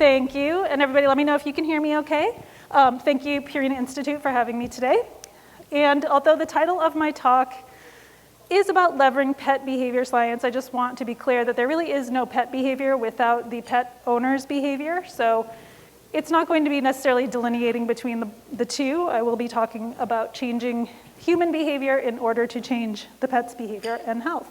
Thank you, and everybody let me know if you can hear me okay. Thank you, Purina Institute, for having me today. And although the title of my talk is about leveraging pet behavior science, I just want to be clear that there really is no pet behavior without the pet owner's behavior. So it's not going to be necessarily delineating between the two. I will be talking about changing human behavior in order to change the pet's behavior and health.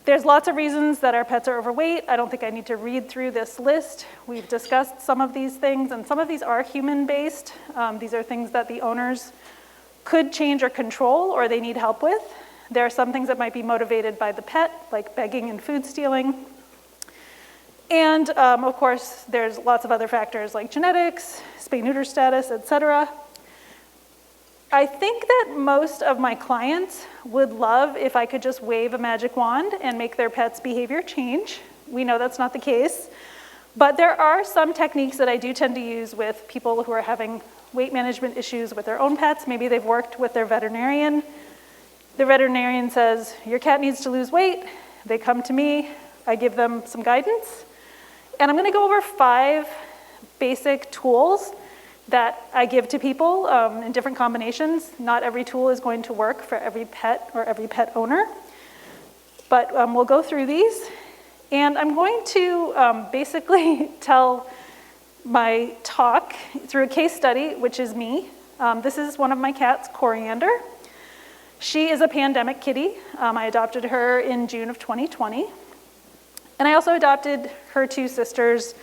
There's lots of reasons that our pets are overweight. I don't think I need to read through this list. We've discussed some of these things, and some of these are human-based. These are things that the owners could change or control, or they need help with. There are some things that might be motivated by the pet, like begging and food stealing. And of course, there's lots of other factors like genetics, spay-neuter status, etc. I think that most of my clients would love if I could just wave a magic wand and make their pet's behavior change. We know that's not the case. But there are some techniques that I do tend to use with people who are having weight management issues with their own pets. Maybe they've worked with their veterinarian. The veterinarian says, your cat needs to lose weight. They come to me. I give them some guidance. And I'm going to go over 5 basic tools that I give to people in different combinations. Not every tool is going to work for every pet or every pet owner, but we'll go through these. And I'm going to basically tell my talk through a case study, which is me. This is one of my cats, Coriander. She is a pandemic kitty. I adopted her in June of 2020. And I also adopted her 2 sisters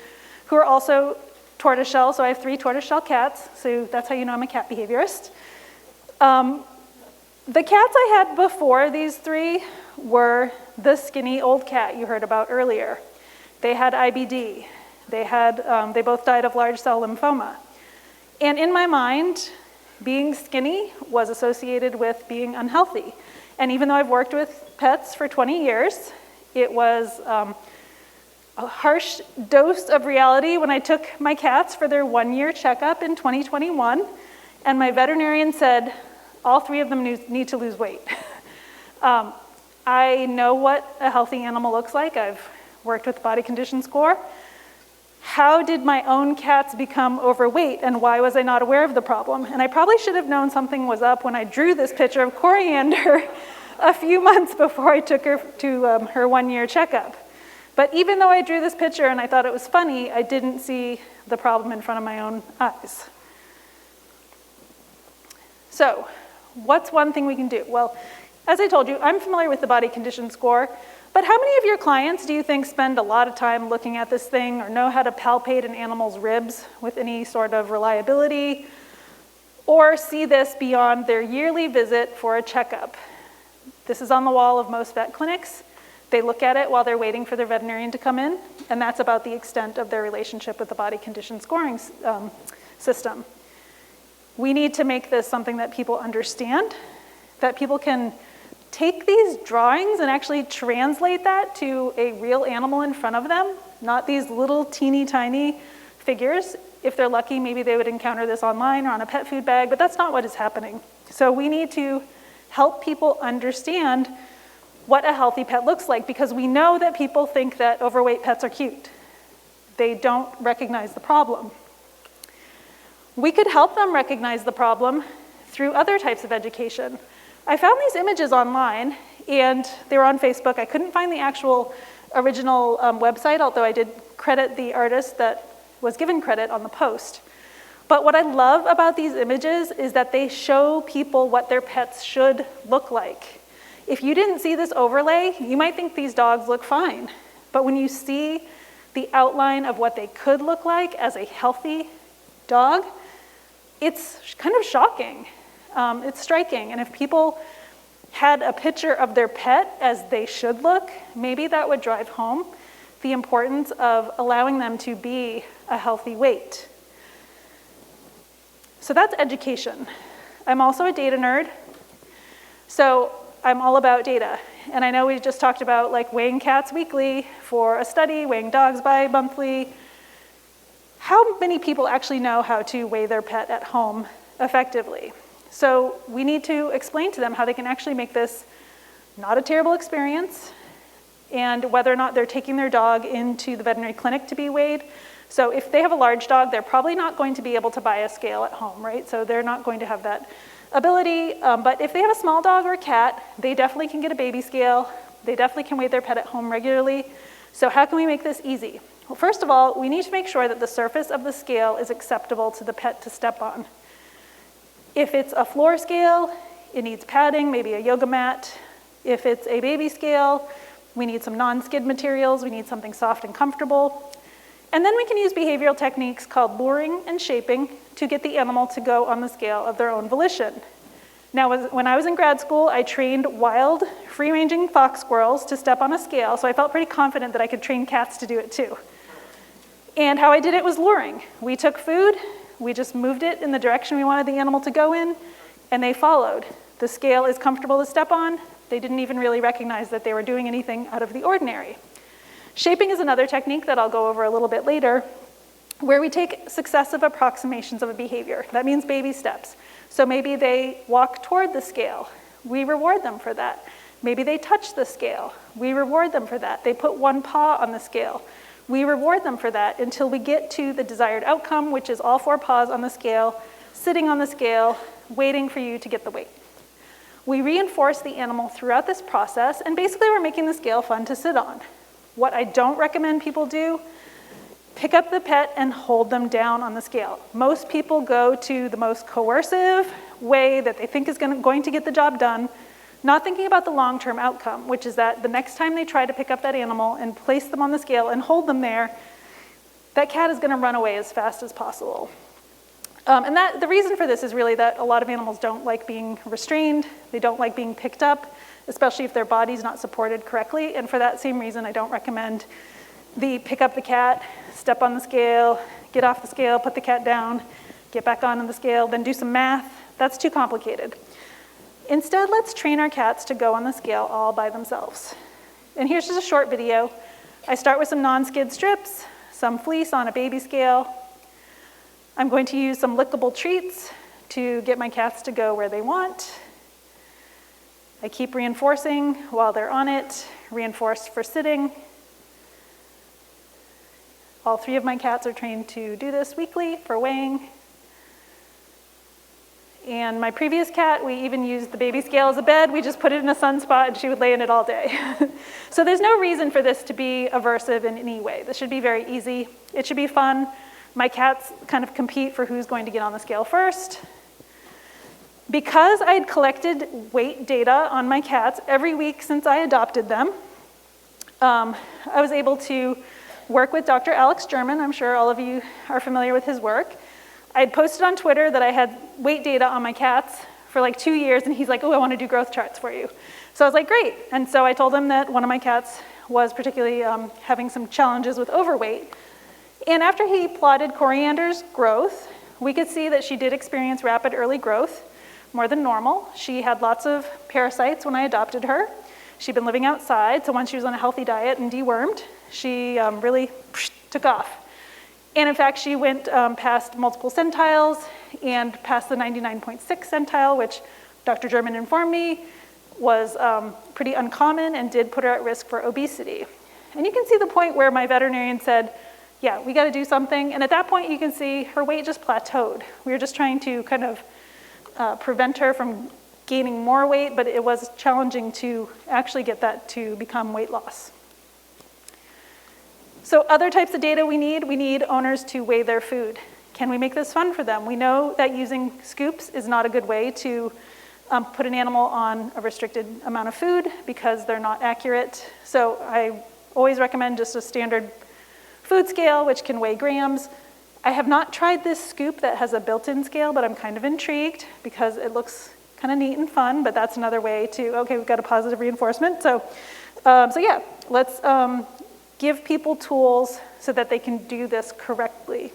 who are also tortoiseshell, so I have 3 tortoiseshell cats, so that's how you know I'm a cat behaviorist. The cats I had before these 3 were the skinny old cat you heard about earlier. They had IBD. They both died of large cell lymphoma. And in my mind, being skinny was associated with being unhealthy. And even though I've worked with pets for 20 years, it was a harsh dose of reality when I took my cats for their 1-year checkup in 2021, and my veterinarian said, all 3 of them need to lose weight. I know what a healthy animal looks like. I've worked with the body condition score. How did my own cats become overweight, and why was I not aware of the problem? And I probably should have known something was up when I drew this picture of Coriander a few months before I took her to her 1-year checkup. But even though I drew this picture and I thought it was funny, I didn't see the problem in front of my own eyes. So, what's one thing we can do? Well, as I told you, I'm familiar with the body condition score, but how many of your clients do you think spend a lot of time looking at this thing or know how to palpate an animal's ribs with any sort of reliability, or see this beyond their yearly visit for a checkup? This is on the wall of most vet clinics. They look at it while they're waiting for their veterinarian to come in, and that's about the extent of their relationship with the body condition scoring system. We need to make this something that people understand, that people can take these drawings and actually translate that to a real animal in front of them, not these little teeny tiny figures. If they're lucky, maybe they would encounter this online or on a pet food bag, but that's not what is happening. So we need to help people understand what a healthy pet looks like, because we know that people think that overweight pets are cute. They don't recognize the problem. We could help them recognize the problem through other types of education. I found these images online, and they were on Facebook. I couldn't find the actual original website, although I did credit the artist that was given credit on the post. But what I love about these images is that they show people what their pets should look like. If you didn't see this overlay, you might think these dogs look fine. But when you see the outline of what they could look like as a healthy dog, it's kind of shocking. It's striking. And if people had a picture of their pet as they should look, maybe that would drive home the importance of allowing them to be a healthy weight. So that's education. I'm also a data nerd. So I'm all about data. And I know we just talked about like weighing cats weekly for a study, weighing dogs bi-monthly. How many people actually know how to weigh their pet at home effectively? So we need to explain to them how they can actually make this not a terrible experience and whether or not they're taking their dog into the veterinary clinic to be weighed. So if they have a large dog, they're probably not going to be able to buy a scale at home, right? So they're not going to have that ability. But if they have a small dog or a cat, they definitely can get a baby scale. They definitely can weigh their pet at home regularly. So how can we make this easy? Well, first of all, we need to make sure that the surface of the scale is acceptable to the pet to step on. If it's a floor scale, it needs padding, maybe a yoga mat. If it's a baby scale, we need some non-skid materials. We need something soft and comfortable. And then we can use behavioral techniques called luring and shaping to get the animal to go on the scale of their own volition. Now, when I was in grad school, I trained wild, free-ranging fox squirrels to step on a scale, so I felt pretty confident that I could train cats to do it too. And how I did it was luring. We took food, we just moved it in the direction we wanted the animal to go in, and they followed. The scale is comfortable to step on. They didn't even really recognize that they were doing anything out of the ordinary. Shaping is another technique that I'll go over a little bit later, where we take successive approximations of a behavior. That means baby steps. So maybe they walk toward the scale. We reward them for that. Maybe they touch the scale. We reward them for that. They put one paw on the scale. We reward them for that until we get to the desired outcome, which is all 4 paws on the scale, sitting on the scale, waiting for you to get the weight. We reinforce the animal throughout this process, and basically we're making the scale fun to sit on. What I don't recommend people do, pick up the pet and hold them down on the scale. Most people go to the most coercive way that they think is going to get the job done, not thinking about the long-term outcome, which is that the next time they try to pick up that animal and place them on the scale and hold them there, that cat is going to run away as fast as possible. And the reason for this is really that a lot of animals don't like being restrained. They don't like being picked up, especially if their body's not supported correctly. And for that same reason, I don't recommend the pick up the cat, step on the scale, get off the scale, put the cat down, get back on the scale, then do some math. That's too complicated. Instead, let's train our cats to go on the scale all by themselves. And here's just a short video. I start with some non-skid strips, some fleece on a baby scale. I'm going to use some lickable treats to get my cats to go where they want. I keep reinforcing while they're on it, reinforce for sitting. All 3 of my cats are trained to do this weekly for weighing. And my previous cat, we even used the baby scale as a bed. We just put it in a sunspot and she would lay in it all day. So there's no reason for this to be aversive in any way. This should be very easy. It should be fun. My cats kind of compete for who's going to get on the scale first. Because I had collected weight data on my cats every week since I adopted them, I was able to work with Dr. Alex German. I'm sure all of you are familiar with his work. I had posted on Twitter that I had weight data on my cats for like 2 years, and he's like, oh, I want to do growth charts for you. So I was like, great. And so I told him that one of my cats was particularly having some challenges with overweight. And after he plotted Coriander's growth, we could see that she did experience rapid early growth, more than normal. She had lots of parasites when I adopted her. She'd been living outside, so once she was on a healthy diet and dewormed, she really took off. And in fact, she went past multiple centiles and past the 99.6 centile, which Dr. German informed me was pretty uncommon and did put her at risk for obesity. And you can see the point where my veterinarian said, yeah, we got to do something. And at that point, you can see her weight just plateaued. We were just trying to kind of prevent her from gaining more weight, but it was challenging to actually get that to become weight loss. So other types of data we need owners to weigh their food. Can we make this fun for them? We know that using scoops is not a good way to put an animal on a restricted amount of food because they're not accurate. So I always recommend just a standard food scale, which can weigh grams. I have not tried this scoop that has a built-in scale, but I'm kind of intrigued because it looks kind of neat and fun, but that's another way to, okay, we've got a positive reinforcement. So yeah, let's give people tools so that they can do this correctly.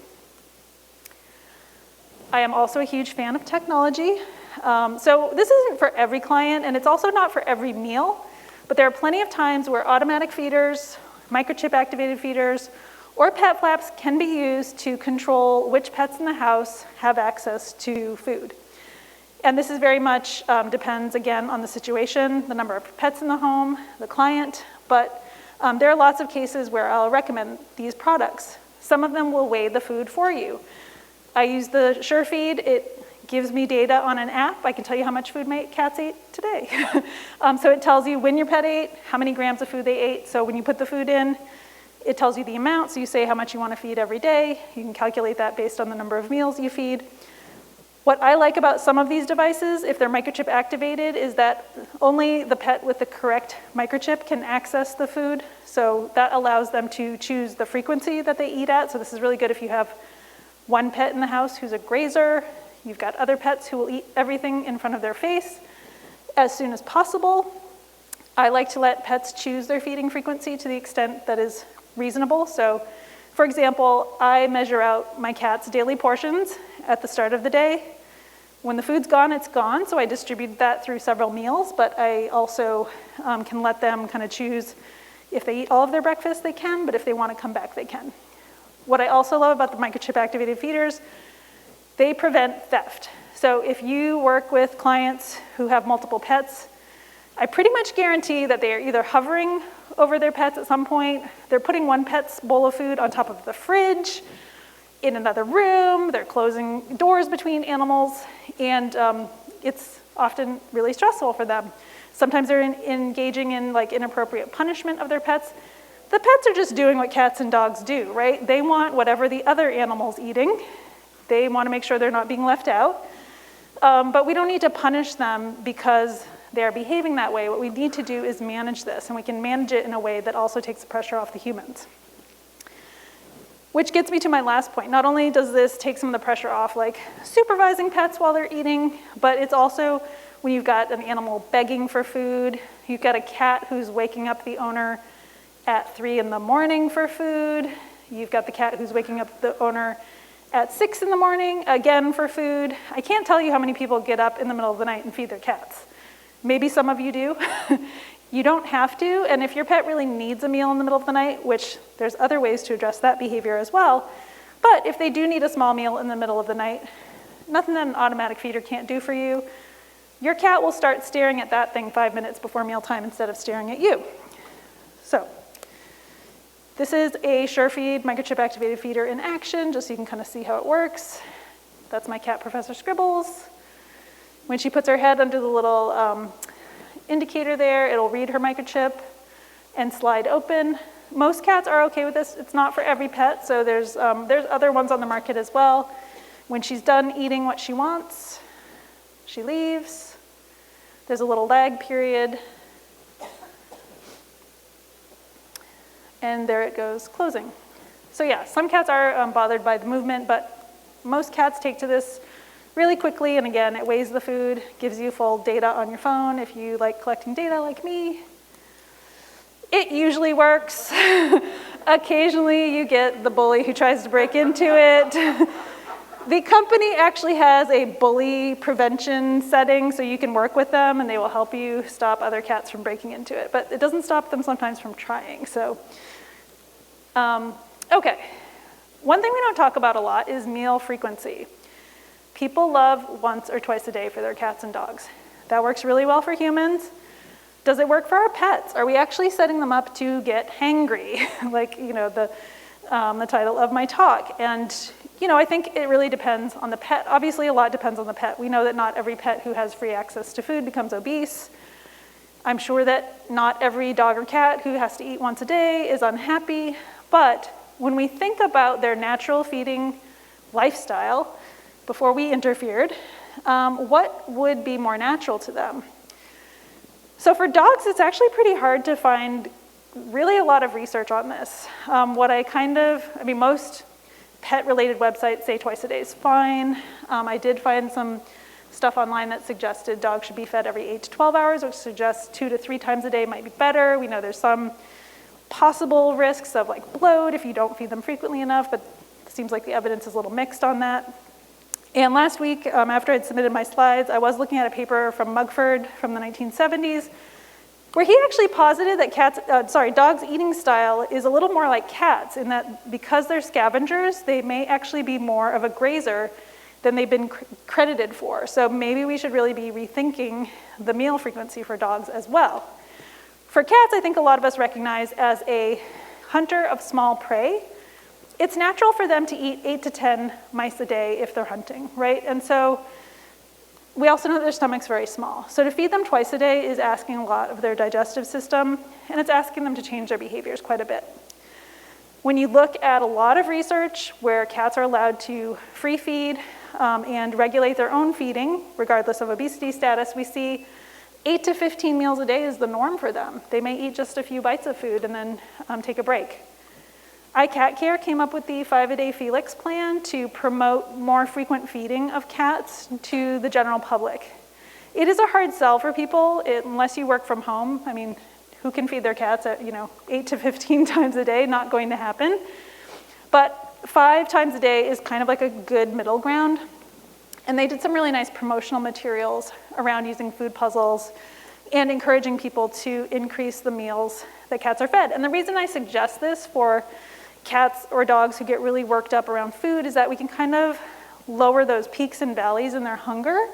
I am also a huge fan of technology. So this isn't for every client, and it's also not for every meal, but there are plenty of times where automatic feeders, microchip activated feeders, or pet flaps can be used to control which pets in the house have access to food. And this is very much depends, again, on the situation, the number of pets in the home, the client, but There are lots of cases where I'll recommend these products. Some of them will weigh the food for you. I use the SureFeed. It gives me data on an app. I can tell you how much food my cats ate today. So it tells you when your pet ate, how many grams of food they ate. So when you put the food in, it tells you the amount. So you say how much you want to feed every day. You can calculate that based on the number of meals you feed. What I like about some of these devices, if they're microchip activated, is that only the pet with the correct microchip can access the food. So that allows them to choose the frequency that they eat at. So this is really good if you have one pet in the house who's a grazer. You've got other pets who will eat everything in front of their face as soon as possible. I like to let pets choose their feeding frequency to the extent that is reasonable. So, for example, I measure out my cat's daily portions at the start of the day. When the food's gone, it's gone, so I distribute that through several meals, but I also can let them kind of choose if they eat all of their breakfast, they can, but if they want to come back, they can. What I also love about the microchip-activated feeders, they prevent theft. So if you work with clients who have multiple pets, I pretty much guarantee that they are either hovering over their pets at some point, they're putting one pet's bowl of food on top of the fridge, in another room, they're closing doors between animals, and it's often really stressful for them. Sometimes they're engaging in like inappropriate punishment of their pets. The pets are just doing what cats and dogs do, right? They want whatever the other animal's eating. They want to make sure they're not being left out. But we don't need to punish them because they're behaving that way. What we need to do is manage this, and we can manage it in a way that also takes the pressure off the humans. Which gets me to my last point. Not only does this take some of the pressure off, like supervising pets while they're eating, but it's also when you've got an animal begging for food, you've got a cat who's waking up the owner at 3 in the morning for food, you've got the cat who's waking up the owner at 6 in the morning, again for food. I can't tell you how many people get up in the middle of the night and feed their cats. Maybe some of you do. You don't have to, and if your pet really needs a meal in the middle of the night, which there's other ways to address that behavior as well, but if they do need a small meal in the middle of the night, nothing that an automatic feeder can't do for you. Your cat will start staring at that thing 5 minutes before mealtime instead of staring at you. So, this is a SureFeed microchip activated feeder in action, just so you can kind of see how it works. That's my cat, Professor Scribbles. When she puts her head under the little indicator there, it'll read her microchip and slide open. Most cats are okay with this. It's not for every pet, so there's other ones on the market as well. When she's done eating what she wants, she leaves. There's a little lag period. And there it goes, closing. So yeah, some cats are bothered by the movement, but most cats take to this really quickly, and again, it weighs the food, gives you full data on your phone if you like collecting data like me. It usually works. Occasionally you get the bully who tries to break into it. The company actually has a bully prevention setting, so you can work with them and they will help you stop other cats from breaking into it, but it doesn't stop them sometimes from trying. So, okay. One thing we don't talk about a lot is meal frequency. People love once or twice a day for their cats and dogs. That works really well for humans. Does it work for our pets? Are we actually setting them up to get hangry, like the title of my talk? And I think it really depends on the pet. Obviously, a lot depends on the pet. We know that not every pet who has free access to food becomes obese. I'm sure that not every dog or cat who has to eat once a day is unhappy. But when we think about their natural feeding lifestyle, before we interfered, what would be more natural to them? So for dogs, it's actually pretty hard to find really a lot of research on this. Most pet-related websites say twice a day is fine. I did find some stuff online that suggested dogs should be fed every 8 to 12 hours, which suggests 2 to 3 times a day might be better. We know there's some possible risks of like bloat if you don't feed them frequently enough, but it seems like the evidence is a little mixed on that. And last week, after I'd submitted my slides, I was looking at a paper from Mugford from the 1970s, where he actually posited that dogs' eating style is a little more like cats in that because they're scavengers, they may actually be more of a grazer than they've been credited for. So maybe we should really be rethinking the meal frequency for dogs as well. For cats, I think a lot of us recognize as a hunter of small prey, it's natural for them to eat 8 to 10 mice a day if they're hunting, right? And so we also know that their stomach's very small. So to feed them twice a day is asking a lot of their digestive system, and it's asking them to change their behaviors quite a bit. When you look at a lot of research where cats are allowed to free feed and regulate their own feeding, regardless of obesity status, we see 8 to 15 meals a day is the norm for them. They may eat just a few bites of food and then take a break. iCatCare came up with the 5-a-day Felix plan to promote more frequent feeding of cats to the general public. It is a hard sell for people unless you work from home. I mean, who can feed their cats at 8 to 15 times a day? Not going to happen. But 5 times a day is kind of like a good middle ground. And they did some really nice promotional materials around using food puzzles and encouraging people to increase the meals that cats are fed. And the reason I suggest this for cats or dogs who get really worked up around food is that we can kind of lower those peaks and valleys in their hunger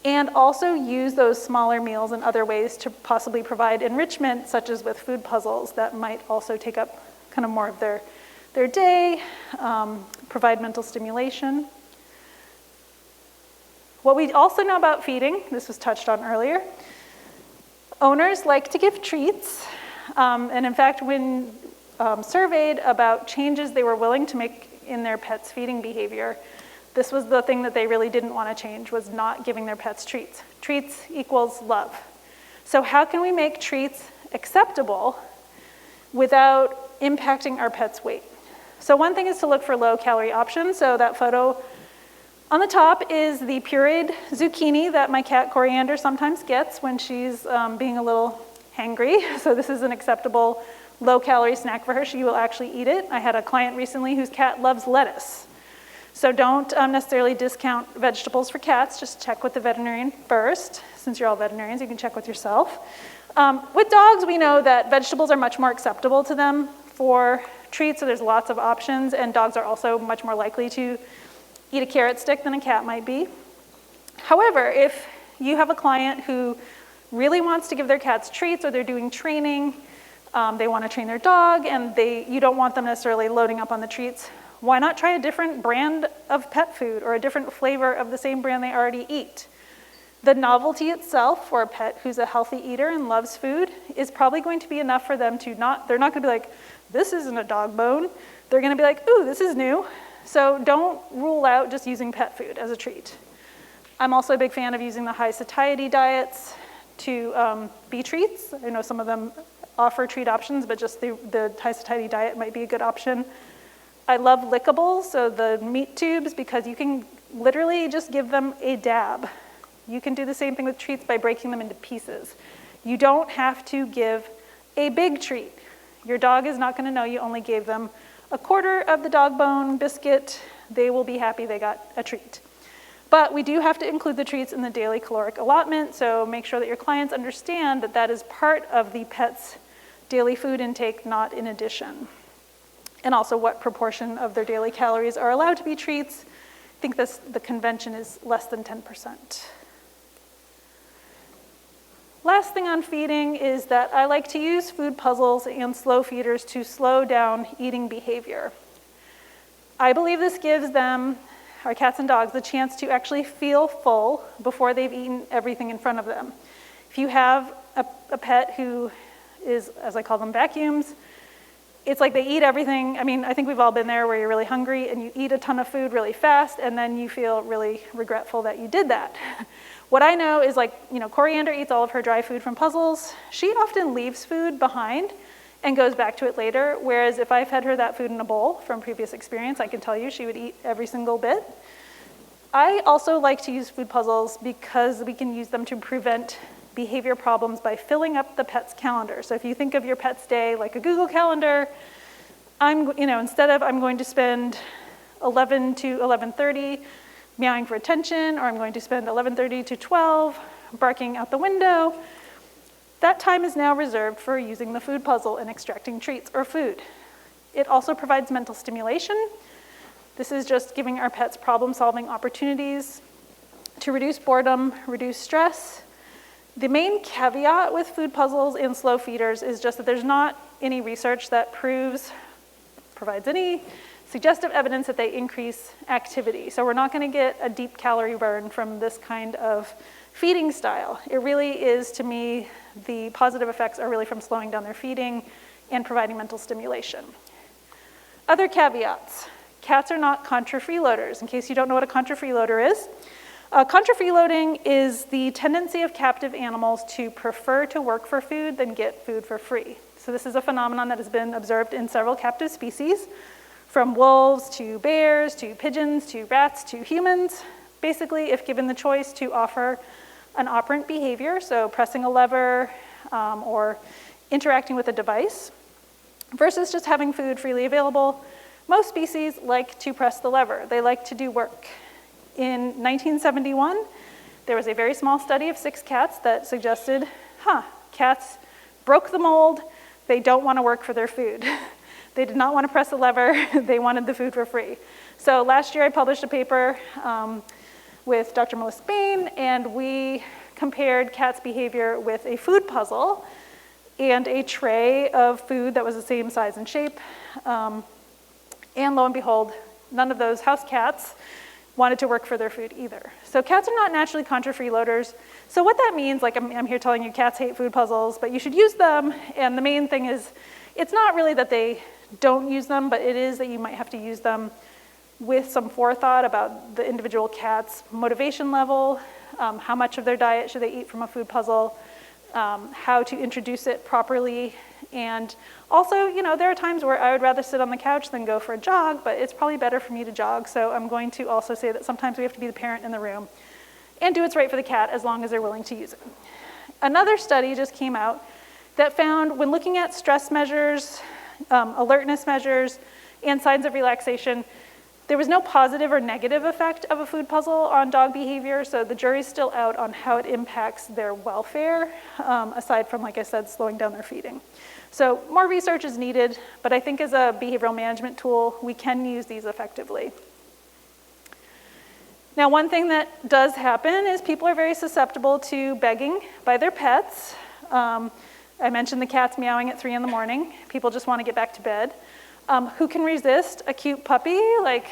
and also use those smaller meals in other ways to possibly provide enrichment, such as with food puzzles that might also take up kind of more of their day, provide mental stimulation. What we also know about feeding, this was touched on earlier, owners like to give treats. And in fact, when surveyed about changes they were willing to make in their pets' feeding behavior, this was the thing that they really didn't want to change, was not giving their pets treats. Treats equals love. So how can we make treats acceptable without impacting our pet's weight? So one thing is to look for low-calorie options. So that photo on the top is the pureed zucchini that my cat Coriander sometimes gets when she's being a little hangry. So this is an acceptable low-calorie snack for her. She will actually eat it. I had a client recently whose cat loves lettuce. So don't necessarily discount vegetables for cats. Just check with the veterinarian first. Since you're all veterinarians, you can check with yourself. With dogs, we know that vegetables are much more acceptable to them for treats, so there's lots of options, and dogs are also much more likely to eat a carrot stick than a cat might be. However, if you have a client who really wants to give their cats treats, or they're doing training, they want to train their dog, and you don't want them necessarily loading up on the treats, why not try a different brand of pet food or a different flavor of the same brand they already eat? The novelty itself for a pet who's a healthy eater and loves food is probably going to be enough for them to they're not going to be like, this isn't a dog bone. They're going to be like, ooh, this is new. So don't rule out just using pet food as a treat. I'm also a big fan of using the high satiety diets to be treats. I know some of them offer treat options, but just the high satiety diet might be a good option. I love lickables, so the meat tubes, because you can literally just give them a dab. You can do the same thing with treats by breaking them into pieces. You don't have to give a big treat. Your dog is not going to know you only gave them a quarter of the dog bone biscuit. They will be happy they got a treat. But we do have to include the treats in the daily caloric allotment, so make sure that your clients understand that that is part of the pet's daily food intake, not in addition. And also what proportion of their daily calories are allowed to be treats. I think the convention is less than 10%. Last thing on feeding is that I like to use food puzzles and slow feeders to slow down eating behavior. I believe this gives them, our cats and dogs, the chance to actually feel full before they've eaten everything in front of them. If you have a pet who is, as I call them, vacuums, it's like they eat everything. I mean, I think we've all been there where you're really hungry and you eat a ton of food really fast and then you feel really regretful that you did that. What I know is Coriander eats all of her dry food from puzzles. She often leaves food behind and goes back to it later, whereas if I fed her that food in a bowl from previous experience, I can tell you she would eat every single bit. I also like to use food puzzles because we can use them to prevent behavior problems by filling up the pet's calendar. So if you think of your pet's day like a Google Calendar, instead of I'm going to spend 11 to 11:30 meowing for attention, or I'm going to spend 11:30 to 12 barking out the window, that time is now reserved for using the food puzzle and extracting treats or food. It also provides mental stimulation. This is just giving our pets problem-solving opportunities to reduce boredom, reduce stress, The main caveat with food puzzles and slow feeders is just that there's not any research that provides any suggestive evidence that they increase activity. So we're not going to get a deep calorie burn from this kind of feeding style. It really is, to me, the positive effects are really from slowing down their feeding and providing mental stimulation. Other caveats. Cats are not contra freeloaders. In case you don't know what a contra freeloader is, contra freeloading is the tendency of captive animals to prefer to work for food than get food for free. So this is a phenomenon that has been observed in several captive species, from wolves to bears to pigeons to rats to humans. Basically, if given the choice to offer an operant behavior, so pressing a lever or interacting with a device, versus just having food freely available, most species like to press the lever. They like to do work. In 1971, there was a very small study of 6 cats that suggested, cats broke the mold. They don't want to work for their food. They did not want to press a lever. They wanted the food for free. So last year I published a paper with Dr. Melissa Bain, and we compared cats' behavior with a food puzzle and a tray of food that was the same size and shape. And lo and behold, none of those house cats wanted to work for their food either. So cats are not naturally contra freeloaders. So what that means, like I'm here telling you cats hate food puzzles, but you should use them. And the main thing is, it's not really that they don't use them, but it is that you might have to use them with some forethought about the individual cat's motivation level, how much of their diet should they eat from a food puzzle, how to introduce it properly. And also, there are times where I would rather sit on the couch than go for a jog, but it's probably better for me to jog. So I'm going to also say that sometimes we have to be the parent in the room and do what's right for the cat as long as they're willing to use it. Another study just came out that found when looking at stress measures, alertness measures, and signs of relaxation, there was no positive or negative effect of a food puzzle on dog behavior, so the jury's still out on how it impacts their welfare, aside from, like I said, slowing down their feeding. So more research is needed, but I think as a behavioral management tool, we can use these effectively. Now, one thing that does happen is people are very susceptible to begging by their pets. I mentioned the cats meowing at 3 in the morning. People just want to get back to bed. Who can resist a cute puppy, like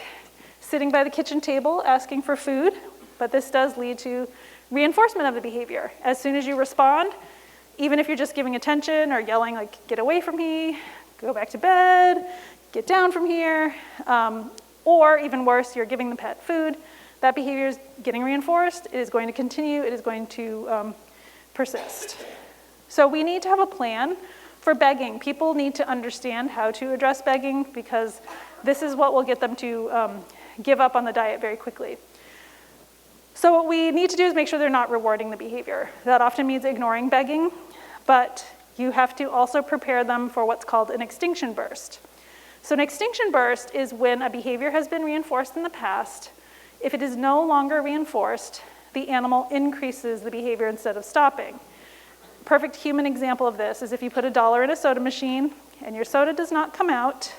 sitting by the kitchen table asking for food? But this does lead to reinforcement of the behavior. As soon as you respond, even if you're just giving attention or yelling like, get away from me, go back to bed, get down from here, or even worse, you're giving the pet food, that behavior is getting reinforced, it is going to continue, it is going to persist. So we need to have a plan for begging. People need to understand how to address begging because this is what will get them to give up on the diet very quickly. So what we need to do is make sure they're not rewarding the behavior. That often means ignoring begging, but you have to also prepare them for what's called an extinction burst. So an extinction burst is when a behavior has been reinforced in the past. If it is no longer reinforced, the animal increases the behavior instead of stopping. Perfect human example of this is if you put $1 in a soda machine and your soda does not come out,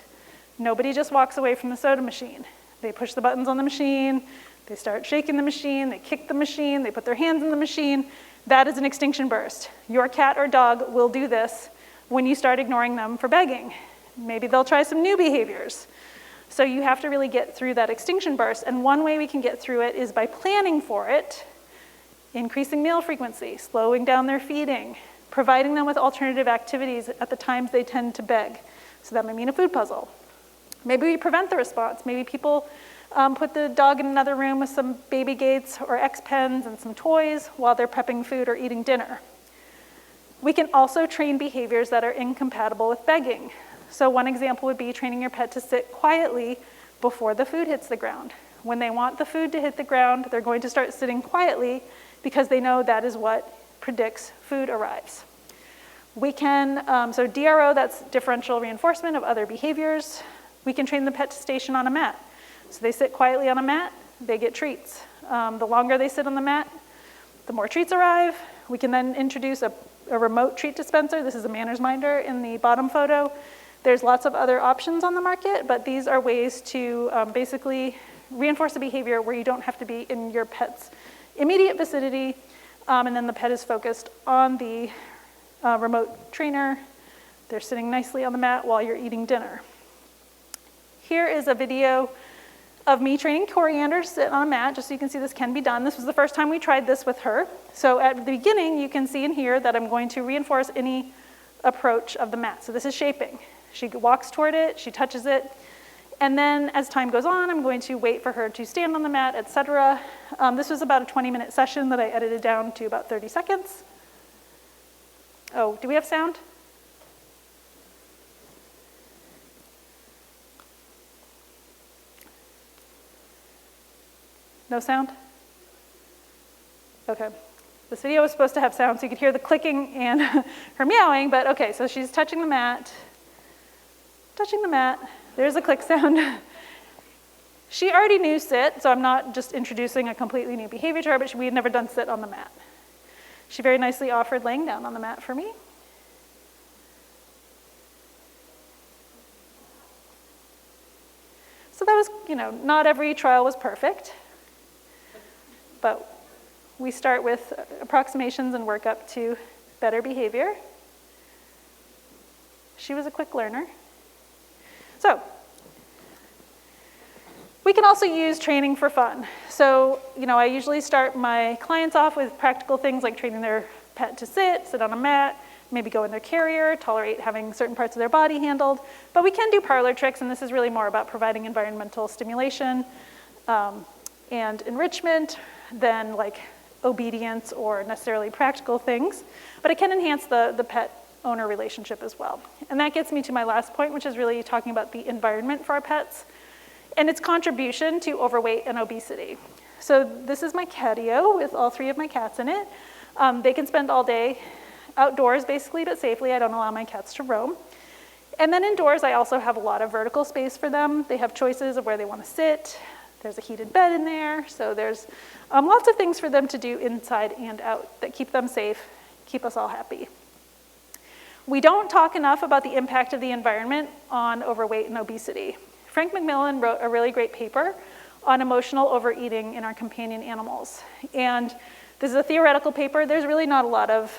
nobody just walks away from the soda machine. They push the buttons on the machine, they start shaking the machine, they kick the machine, they put their hands in the machine. That is an extinction burst. Your cat or dog will do this when you start ignoring them for begging. Maybe they'll try some new behaviors. So you have to really get through that extinction burst. And one way we can get through it is by planning for it, increasing meal frequency, slowing down their feeding, providing them with alternative activities at the times they tend to beg. So that might mean a food puzzle. Maybe we prevent the response. Maybe people put the dog in another room with some baby gates or X-pens and some toys while they're prepping food or eating dinner. We can also train behaviors that are incompatible with begging. So one example would be training your pet to sit quietly before the food hits the ground. When they want the food to hit the ground, they're going to start sitting quietly because they know that is what predicts food arrives. We can, so DRO, that's differential reinforcement of other behaviors. We can train the pet to station on a mat. So they sit quietly on a mat, they get treats. The longer they sit on the mat, the more treats arrive. We can then introduce a remote treat dispenser. This is a manners minder in the bottom photo. There's lots of other options on the market, but these are ways to basically reinforce a behavior where you don't have to be in your pet's immediate vicinity And then the pet is focused on the remote trainer. They're sitting nicely on the mat while you're eating dinner. Here is a video of me training Coriander to sit on a mat, just so you can see this can be done. This was the first time we tried this with her. So at the beginning, you can see in here that I'm going to reinforce any approach of the mat. So this is shaping. She walks toward it, she touches it, and then as time goes on, I'm going to wait for her to stand on the mat, etc. This was about a 20-minute session that I edited down to about 30 seconds. Oh, do we have sound? No sound? Okay. This video was supposed to have sound so you could hear the clicking and her meowing, but okay, so she's touching the mat. There's a click sound. She already knew sit, so I'm not just introducing a completely new behavior to her, but we had never done sit on the mat. She very nicely offered laying down on the mat for me. So that was, not every trial was perfect, but we start with approximations and work up to better behavior. She was a quick learner. So we can also use training for fun. So, I usually start my clients off with practical things like training their pet to sit on a mat, maybe go in their carrier, tolerate having certain parts of their body handled. But we can do parlor tricks, and this is really more about providing environmental stimulation and enrichment than like obedience or necessarily practical things. But it can enhance the pet owner relationship as well. And that gets me to my last point, which is really talking about the environment for our pets and its contribution to overweight and obesity. So this is my catio with all 3 of my cats in it. They can spend all day outdoors basically, but safely. I don't allow my cats to roam. And then indoors, I also have a lot of vertical space for them. They have choices of where they want to sit. There's a heated bed in there. So there's lots of things for them to do inside and out that keep them safe, keep us all happy. We don't talk enough about the impact of the environment on overweight and obesity. Frank McMillan wrote a really great paper on emotional overeating in our companion animals. And this is a theoretical paper. There's really not a lot of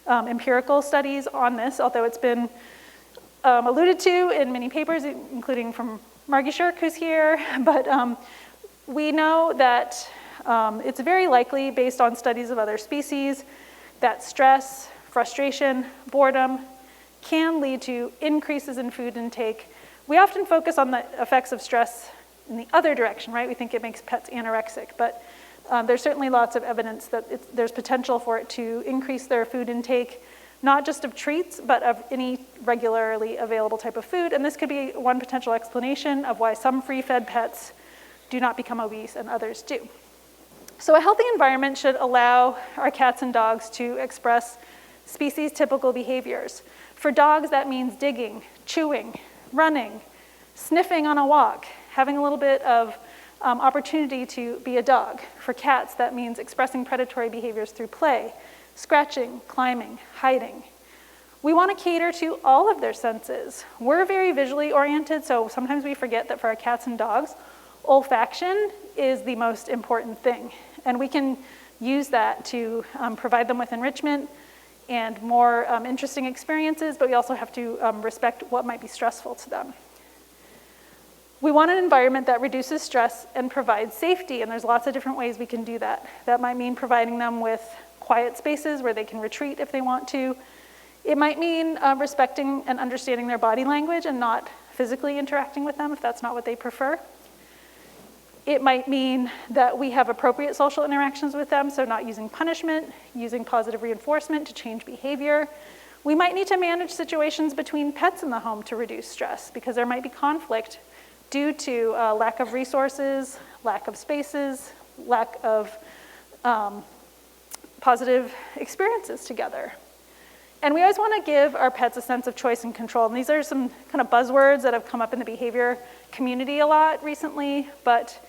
empirical studies on this, although it's been alluded to in many papers, including from Margie Shirk, who's here. But we know that it's very likely, based on studies of other species, that stress, frustration, boredom can lead to increases in food intake. We often focus on the effects of stress in the other direction, right? We think it makes pets anorexic, but there's certainly lots of evidence that there's potential for it to increase their food intake, not just of treats, but of any regularly available type of food. And this could be one potential explanation of why some free-fed pets do not become obese and others do. So a healthy environment should allow our cats and dogs to express species-typical behaviors. For dogs, that means digging, chewing, running, sniffing on a walk, having a little bit of opportunity to be a dog. For cats, that means expressing predatory behaviors through play, scratching, climbing, hiding. We want to cater to all of their senses. We're very visually oriented, so sometimes we forget that for our cats and dogs, olfaction is the most important thing. And we can use that to provide them with enrichment and more interesting experiences, but we also have to respect what might be stressful to them. We want an environment that reduces stress and provides safety, and there's lots of different ways we can do that. That might mean providing them with quiet spaces where they can retreat if they want to. It might mean respecting and understanding their body language and not physically interacting with them if that's not what they prefer. It might mean that we have appropriate social interactions with them, so not using punishment, using positive reinforcement to change behavior. We might need to manage situations between pets in the home to reduce stress, because there might be conflict due to lack of resources, lack of spaces, lack of positive experiences together. And we always want to give our pets a sense of choice and control. And these are some kind of buzzwords that have come up in the behavior community a lot recently, but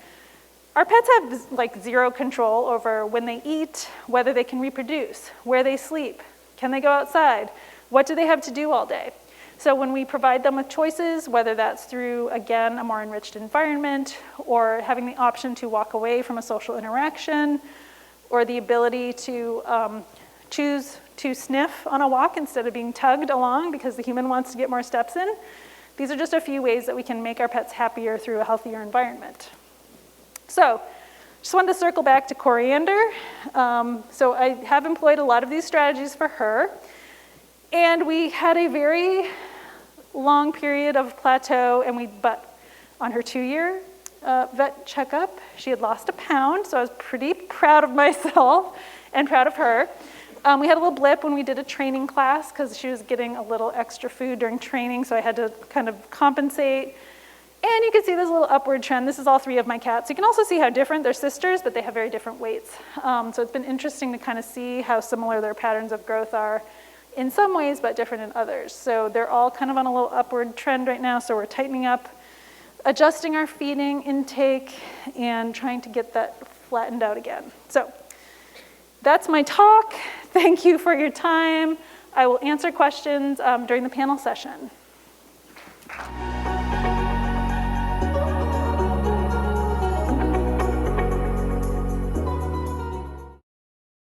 our pets have like zero control over when they eat, whether they can reproduce, where they sleep, can they go outside, what do they have to do all day. So when we provide them with choices, whether that's through, again, a more enriched environment or having the option to walk away from a social interaction or the ability to choose to sniff on a walk instead of being tugged along because the human wants to get more steps in. These are just a few ways that we can make our pets happier through a healthier environment. So, just wanted to circle back to Coriander. So I have employed a lot of these strategies for her. And we had a very long period of plateau, but on her 2-year vet checkup, she had lost 1 pound, so I was pretty proud of myself and proud of her. We had a little blip when we did a training class because she was getting a little extra food during training, so I had to kind of compensate. And you can see this little upward trend. This is all 3 of my cats. You can also see how different they're sisters, but they have very different weights. So it's been interesting to kind of see how similar their patterns of growth are in some ways, but different in others. So they're all kind of on a little upward trend right now, so we're tightening up, adjusting our feeding intake, and trying to get that flattened out again. So that's my talk. Thank you for your time. I will answer questions during the panel session.